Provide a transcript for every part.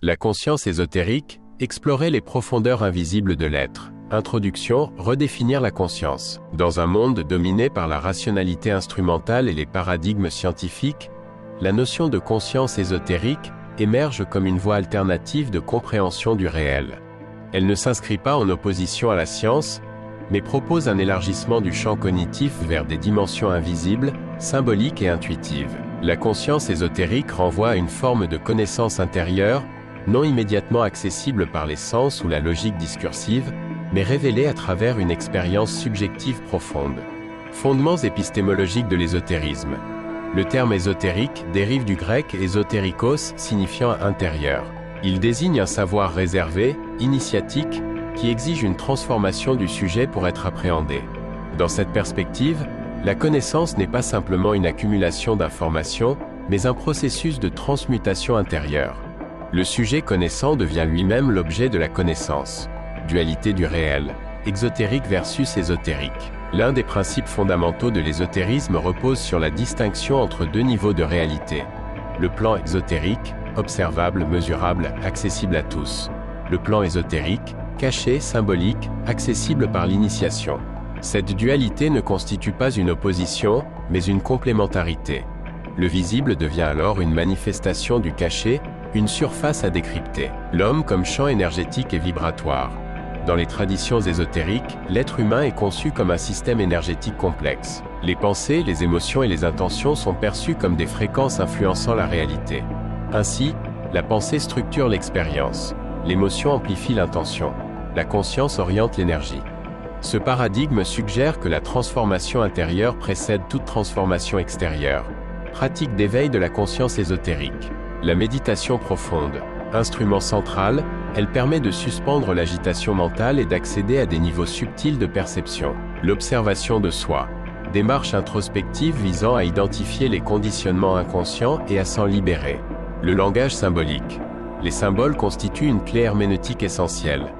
La conscience ésotérique, explorer les profondeurs invisibles de l'être. Introduction, redéfinir la conscience. Dans un monde dominé par la rationalité instrumentale et les paradigmes scientifiques, la notion de conscience ésotérique émerge comme une voie alternative de compréhension du réel. Elle ne s'inscrit pas en opposition à la science, mais propose un élargissement du champ cognitif vers des dimensions invisibles, symboliques et intuitives. La conscience ésotérique renvoie à une forme de connaissance intérieure, non immédiatement accessible par les sens ou la logique discursive, mais révélée à travers une expérience subjective profonde. Fondements épistémologiques de l'ésotérisme. Le terme ésotérique dérive du grec ésotérikos, signifiant intérieur. Il désigne un savoir réservé, initiatique, qui exige une transformation du sujet pour être appréhendé. Dans cette perspective, la connaissance n'est pas simplement une accumulation d'informations, mais un processus de transmutation intérieure. Le sujet connaissant devient lui-même l'objet de la connaissance. Dualité du réel, exotérique versus ésotérique. L'un des principes fondamentaux de l'ésotérisme repose sur la distinction entre deux niveaux de réalité. Le plan exotérique, observable, mesurable, accessible à tous. Le plan ésotérique, caché, symbolique, accessible par l'initiation. Cette dualité ne constitue pas une opposition, mais une complémentarité. Le visible devient alors une manifestation du caché, une surface à décrypter. L'homme comme champ énergétique et vibratoire. Dans les traditions ésotériques, l'être humain est conçu comme un système énergétique complexe. Les pensées, les émotions et les intentions sont perçues comme des fréquences influençant la réalité. Ainsi, la pensée structure l'expérience. L'émotion amplifie l'intention. La conscience oriente l'énergie. Ce paradigme suggère que la transformation intérieure précède toute transformation extérieure. Pratique d'éveil de la conscience ésotérique. La méditation profonde. Instrument central, elle permet de suspendre l'agitation mentale et d'accéder à des niveaux subtils de perception. L'observation de soi. Démarche introspective visant à identifier les conditionnements inconscients et à s'en libérer. Le langage symbolique. Les symboles constituent une clé herméneutique essentielle.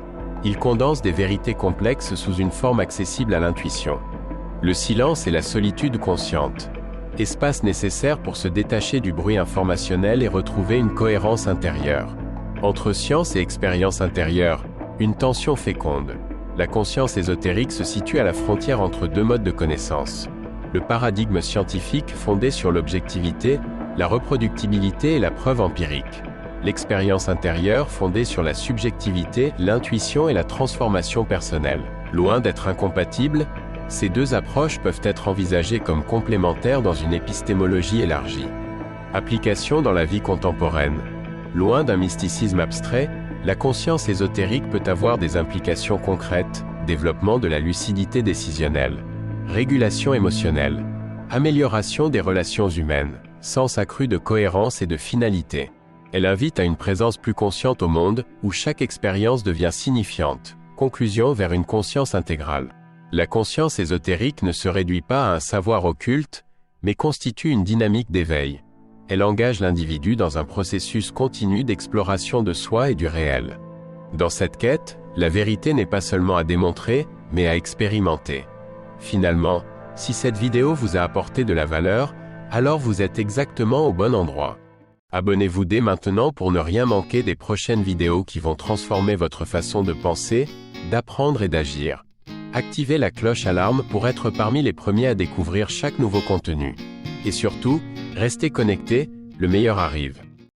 Ils condensent des vérités complexes sous une forme accessible à l'intuition. Le silence et la solitude consciente. Espace nécessaire pour se détacher du bruit informationnel et retrouver une cohérence intérieure. Entre science et expérience intérieure, une tension féconde. La conscience ésotérique se situe à la frontière entre deux modes de connaissance. Le paradigme scientifique fondé sur l'objectivité, la reproductibilité et la preuve empirique. L'expérience intérieure fondée sur la subjectivité, l'intuition et la transformation personnelle. Loin d'être incompatibles, ces deux approches peuvent être envisagées comme complémentaires dans une épistémologie élargie. Application dans la vie contemporaine. Loin d'un mysticisme abstrait, la conscience ésotérique peut avoir des implications concrètes, développement de la lucidité décisionnelle, régulation émotionnelle, amélioration des relations humaines, sens accru de cohérence et de finalité. Elle invite à une présence plus consciente au monde, où chaque expérience devient signifiante. Conclusion vers une conscience intégrale. La conscience ésotérique ne se réduit pas à un savoir occulte, mais constitue une dynamique d'éveil. Elle engage l'individu dans un processus continu d'exploration de soi et du réel. Dans cette quête, la vérité n'est pas seulement à démontrer, mais à expérimenter. Finalement, si cette vidéo vous a apporté de la valeur, alors vous êtes exactement au bon endroit. Abonnez-vous dès maintenant pour ne rien manquer des prochaines vidéos qui vont transformer votre façon de penser, d'apprendre et d'agir. Activez la cloche alarme pour être parmi les premiers à découvrir chaque nouveau contenu. Et surtout, restez connectés, le meilleur arrive.